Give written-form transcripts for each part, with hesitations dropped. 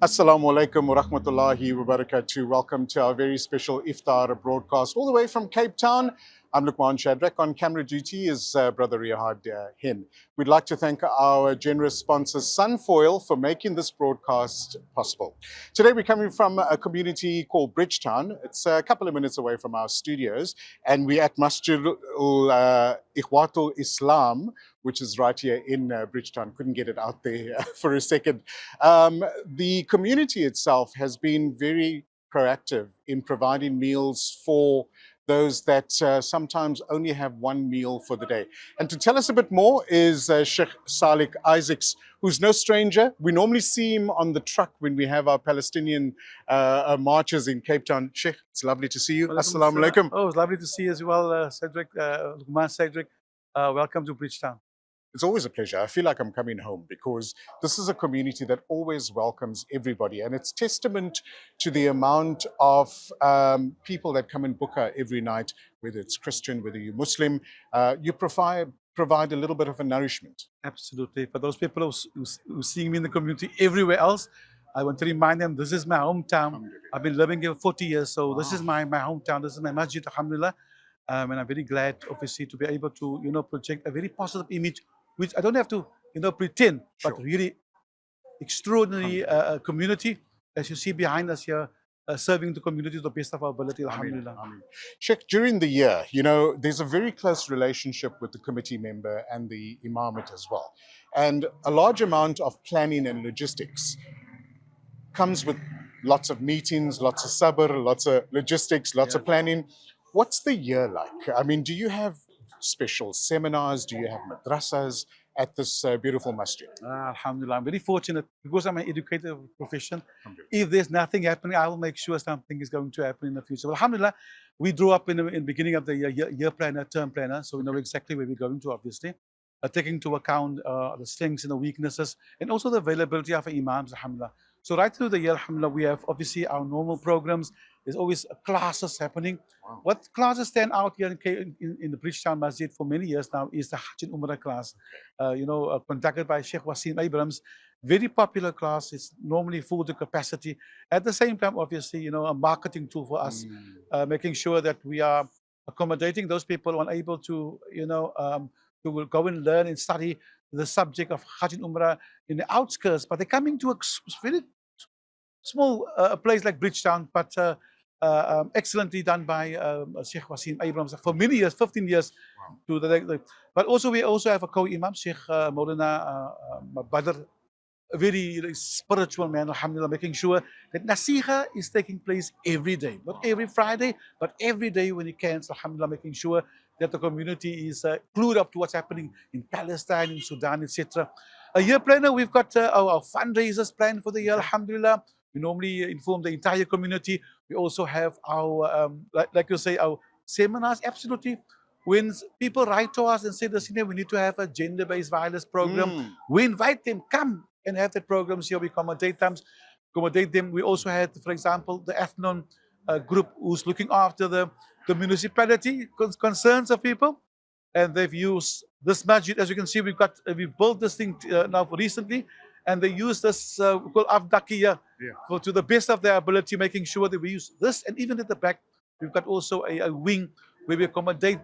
Assalamu alaikum wa rahmatullahi wa barakatuh. Welcome to our very special Iftaar broadcast all the way from Cape Town. I'm Luqman Shadrack. On camera duty is Brother Riyad Hin. We'd like to thank our generous sponsor Sunfoil for making this broadcast possible. Today we're coming from a community called Bridgetown. It's a couple of minutes away from our studios, and we're at Masjied Ighwatul Islam, which is right here in Bridgetown. Couldn't get it out there for a second. The community itself has been very proactive in providing meals for those that sometimes only have one meal for the day. And to tell us a bit more is Sheikh Salik Isaacs, who's no stranger. We normally see him on the truck when we have our Palestinian marches in Cape Town. Sheikh, it's lovely to see you. Assalamu alaikum. Oh, it's lovely to see you as well, Cedric, Luqman Cedric. Welcome to Bridgetown. It's always a pleasure. I feel like I'm coming home because this is a community that always welcomes everybody. And it's testament to the amount of people that come in Buka every night, whether it's Christian, whether you're Muslim. You provide a little bit of a nourishment. Absolutely. For those people who see me in the community everywhere else, I want to remind them this is my hometown. I've been living here 40 years, so this is my hometown. This is my masjid, alhamdulillah. And I'm very glad, obviously, to be able to, project a very positive image, which I don't have to, pretend, Sure. but really extraordinary community, as you see behind us here, serving the community to the best of our ability, alhamdulillah. Sheikh, during the year, there's a very close relationship with the committee member and the imamate as well. And a large amount of planning and logistics comes with lots of meetings, lots of sabr, lots of logistics, lots of planning. What's the year like? I mean, do you have special seminars? Do you have madrasas at this beautiful masjid? Alhamdulillah, I'm very fortunate because I'm an educator profession. If there's nothing happening, I will make sure something is going to happen in the future. Well, alhamdulillah, we drew up in the beginning of the year planner, term planner, so we know exactly where we're going to, obviously. Taking into account the strengths and the weaknesses, and also the availability of imams, alhamdulillah. So right through the year, alhamdulillah, we have obviously our normal programs. There's always classes happening. Wow. What classes stand out here in the Bridgetown Masjid for many years now is the Hajj and Umrah class, conducted by Sheikh Wasim Abrams. Very popular class. It's normally full to capacity. At the same time, obviously, a marketing tool for us, making sure that we are accommodating those people unable to, who will go and learn and study the subject of Hajj and Umrah in the outskirts, but they're coming to a very small place like Bridgetown, but excellently done by Sheikh Wasim Abrams for many years, 15 years. Wow. But also we also have a co-imam, Sheikh Maulana Badr, a very spiritual man, alhamdulillah, making sure that nasiha is taking place every day, not every Friday, but every day when he can, alhamdulillah, making sure that the community is clued up to what's happening in Palestine, in Sudan, etc. A year planner, we've got our fundraisers planned for the year, alhamdulillah. We normally inform the entire community. We also have our, like you say, our seminars, absolutely. When people write to us and say, listen, we need to have a gender-based violence program, we invite them, come and have that programs here. We accommodate them. We also had, for example, the Ethnon group who's looking after the municipality concerns of people. And they've used this masjid. As you can see, we've built this thing now recently. And they use this called Afdakiya to the best of their ability, making sure that we use this. And even at the back, we've got also a wing where we accommodate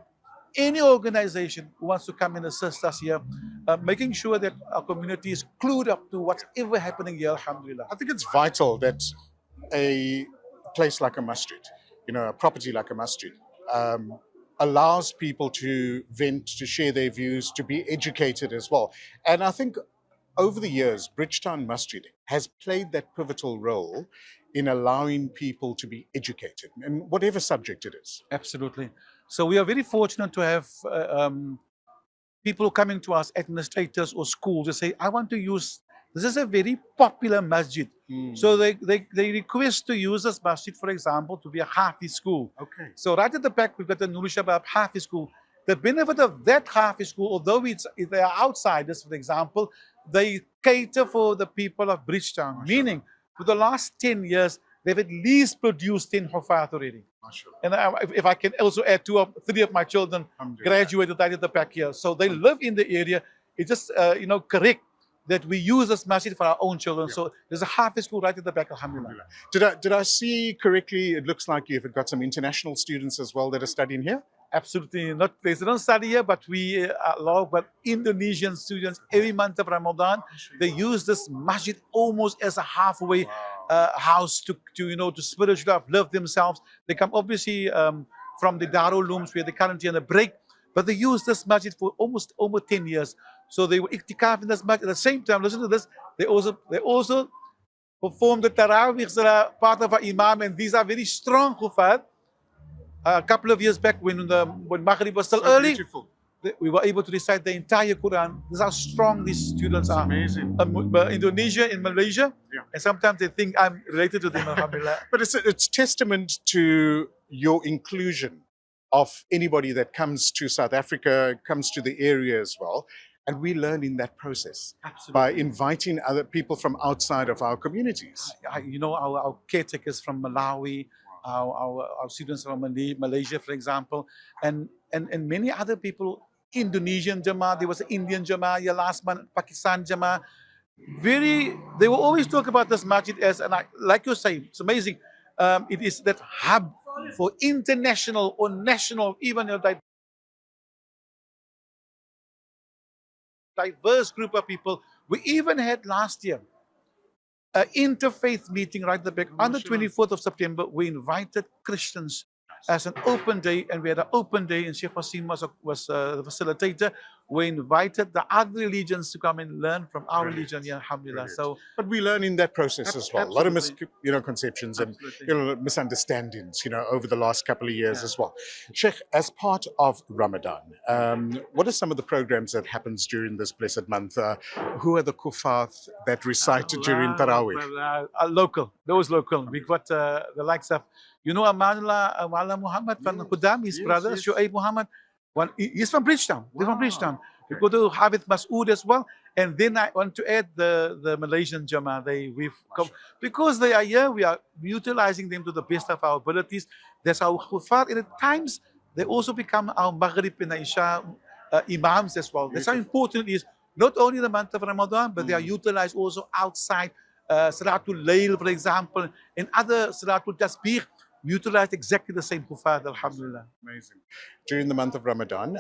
any organization who wants to come and assist us here, making sure that our community is clued up to what's ever happening here, alhamdulillah. I think it's vital that a place like a masjid, a property like a masjid, allows people to vent, to share their views, to be educated as well. And I think over the years, Bridgetown Masjid has played that pivotal role in allowing people to be educated in whatever subject it is. Absolutely. So we are very fortunate to have people coming to us, administrators or schools, they say, I want to use, this is a very popular masjid. So they request to use this masjid, for example, to be a Hafiz school. Okay. So right at the back, we've got the Nur Shabab Hafiz school. The benefit of that Hafiz school, although if they are outsiders, for example, they cater for the people of Bridgetown, meaning for the last 10 years, they've at least produced 10 Hufat already. And if I can also add 2 or 3 of my children graduated right at the back here. So they live in the area. It's just, correct that we use this masjid for our own children. So there's a Hafiz school right at the back, alhamdulillah. Did I see correctly? It looks like you've got some international students as well that are studying here. Absolutely not. They don't study here, but we allow but Indonesian students every month of Ramadan. They use this masjid almost as a halfway house to spiritually uplift themselves. They come obviously from the Darul Ulooms where they're currently on a break, but they use this masjid for almost over 10 years. So they were iktikaf in this masjid. At the same time, listen to this, they also perform the Taraweeh Salah, part of our Imam, and these are very strong Hufad. A couple of years back when Maghrib was still early, beautiful. We were able to recite the entire Quran. This is how strong these students are. Amazing. Indonesia, in Malaysia, and sometimes they think I'm related to them, alhamdulillah. But it's testament to your inclusion of anybody that comes to South Africa, comes to the area as well. And we learn in that process. Absolutely. By inviting other people from outside of our communities. Our caretakers from Malawi, our students from Malaysia, for example, and many other people, Indonesian Jamaah, there was an Indian Jamaah last month, Pakistan Jamaah. They will always talk about this masjid as, and like you say, it's amazing. It is that hub for international or national, even diverse group of people. We even had last year an interfaith meeting right at the back. On the 24th of September, we invited Christians as an open day, and we had an open day, and Sheikh Wasim was the facilitator. We invited the other religions to come and learn from our religion, alhamdulillah. So, but we learn in that process as well. A lot of misconceptions and Absolutely. misunderstandings, over the last couple of years as well. Sheikh, as part of Ramadan, what are some of the programs that happens during this blessed month? Who are the kuffar that recite during Taraweeh? Local, those local. We've got the likes of, Amanullah Muhammad from Kudam, his brother, Shu'aib Muhammad. He's from Bridgetown. They're from Bridgetown. We go to Hafiz Mas'ud as well. And then I want to add the Malaysian Jamaah. Because they are here, we are utilizing them to the best of our abilities. That's our Khufar. And at times, they also become our Maghrib and Isha imams as well. That's how important it is. Not only the month of Ramadan, but they are utilized also outside. Salatul Layl, for example, and other Salatul Tasbih. Utilized exactly the same Khufar, alhamdulillah. Amazing. During the month of Ramadan,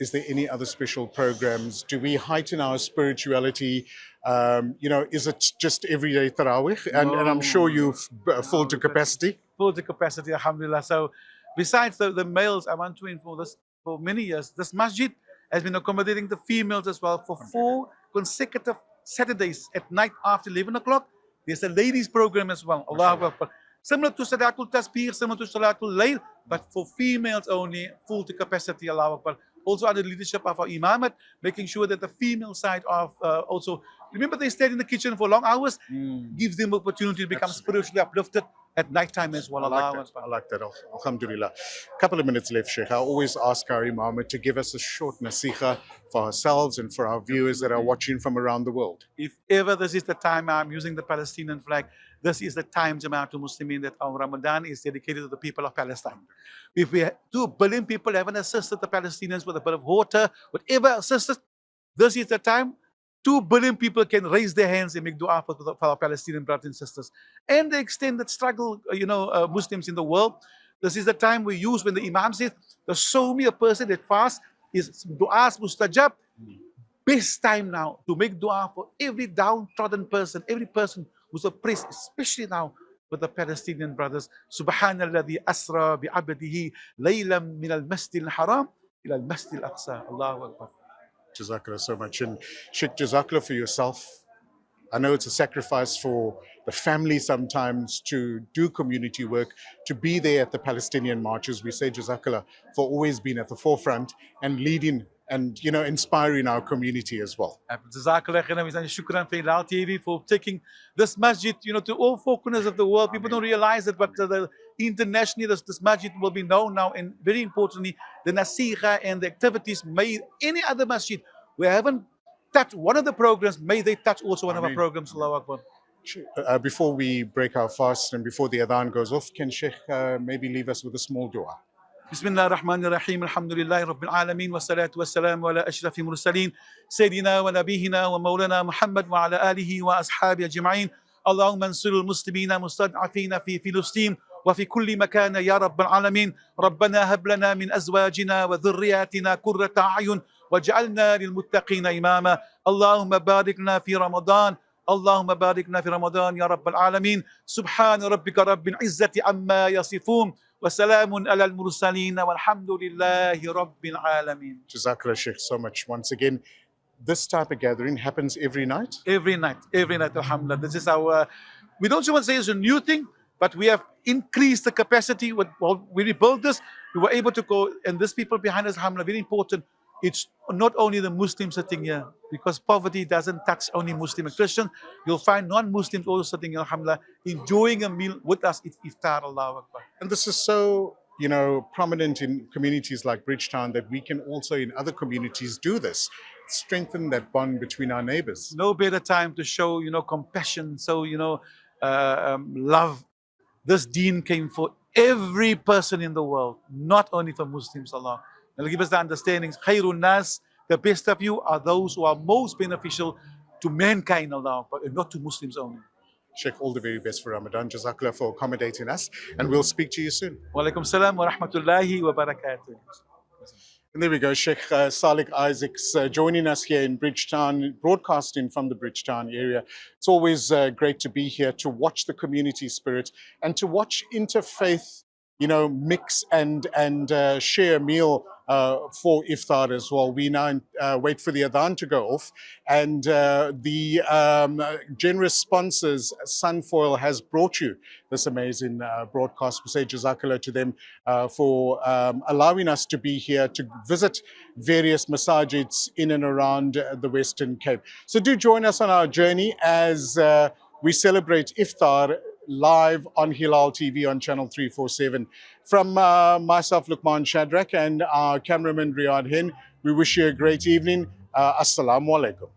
is there any other special programs? Do we heighten our spirituality? Is it just everyday Taraweeh? And I'm sure you're full to capacity. Full to capacity, alhamdulillah. So besides the males, I want to inform this for many years. This masjid has been accommodating the females as well for 4 consecutive Saturdays at night after 11 o'clock. There's a ladies program as well. Allahu Akbar. Similar to Salatul Tasbih, similar to Salatul Layl, but for females only, full to capacity, Allahu Akbar. Also under the leadership of our Imamat, making sure that the female side of also, remember they stayed in the kitchen for long hours, gives them opportunity to become spiritually uplifted at night time as well. I like that. Alhamdulillah. A couple of minutes left, Sheikh. I always ask our Imamat to give us a short nasiha for ourselves and for our viewers that are watching from around the world. If ever this is the time I'm using the Palestinian flag, this is the time, Jamaatul Muslimin, that our Ramadan is dedicated to the people of Palestine. If we 2 billion people haven't assisted the Palestinians with a bit of water, whatever assisted, this is the time 2 billion people can raise their hands and make dua for our Palestinian brothers and sisters. And the extended struggle, Muslims in the world. This is the time we use when the Imam says, show me a person that fasts, is du'as mustajab. Best time now to make dua for every downtrodden person, every person who's oppressed, especially now with the Palestinian brothers. Subhanalladhi asra bi'abdihi laylam min al-masjid al-haram ila al-masjid al-aqsa. Allahu Akbar. Jazakallah so much. And Sheikh, Jazakallah for yourself. I know it's a sacrifice for the family sometimes to do community work, to be there at the Palestinian marches. We say Jazakallah for always being at the forefront and leading and inspiring our community as well. Jazakallah khairan. Shukran for Hilaal TV for taking this masjid, to all 4 corners of the world. People don't realize it, but internationally, this masjid will be known now. And very importantly, the nasiha and the activities made any other masjid. We haven't touched one of the programs, may they touch also one of our programs. Allahu Akbar. Before we break our fast and before the adhan goes off, can Sheikh maybe leave us with a small dua? بسم الله الرحمن الرحيم الحمد لله رب العالمين والصلاة والسلام على أشرف المرسلين سيدنا ونبينا ومولانا محمد وعلى آله وأصحابه أجمعين. اللهم انصر المسلمين المستضعفين في فلسطين وفي كل مكان يا رب العالمين. ربنا هب لنا من أزواجنا وذرياتنا قرة أعين واجعلنا للمتقين إماما. اللهم بارك لنا في رمضان. اللهم بارك لنا في رمضان يا رب العالمين. سبحان ربك رب العزة عما يصفون وسلام على المرسلين والحمد لله رب العالمين. Jazakallah Sheikh so much once again. This type of gathering happens every night? Every night, alhamdulillah. This is our, we don't want to say it's a new thing, but we have increased the capacity. Well, we rebuilt this, we were able to go, and these people behind us, alhamdulillah, very important. It's not only the Muslims sitting here, because poverty doesn't touch only Muslim and Christian. You'll find non-Muslims also sitting here, alhamdulillah, enjoying a meal with us. It's Iftaar, Allahu Akbar. And this is so, prominent in communities like Bridgetown that we can also in other communities do this. Strengthen that bond between our neighbors. No better time to show, compassion, so, love. This deen came for every person in the world, not only for Muslims, Allah. It'll give us the understanding. Khairun nas, the best of you are those who are most beneficial to mankind, Allah, but not to Muslims only. Sheikh, all the very best for Ramadan. Jazakallah for accommodating us, and we'll speak to you soon. Wa alaikum salam wa rahmatullahi wa barakatuh. And there we go, Sheikh Salik Isaacs joining us here in Bridgetown, broadcasting from the Bridgetown area. It's always great to be here to watch the community spirit and to watch interfaith, mix and share a meal for Iftar as well. We now wait for the adhan to go off, and the generous sponsors, Sunfoil, has brought you this amazing broadcast. We say Jazakallah to them for allowing us to be here to visit various masajids in and around the Western Cape. So do join us on our journey as we celebrate Iftar live on Hilaal TV on channel 347. From myself, Luqman Shadrack, and our cameraman, Riyad Hin, we wish you a great evening. Assalamu alaikum.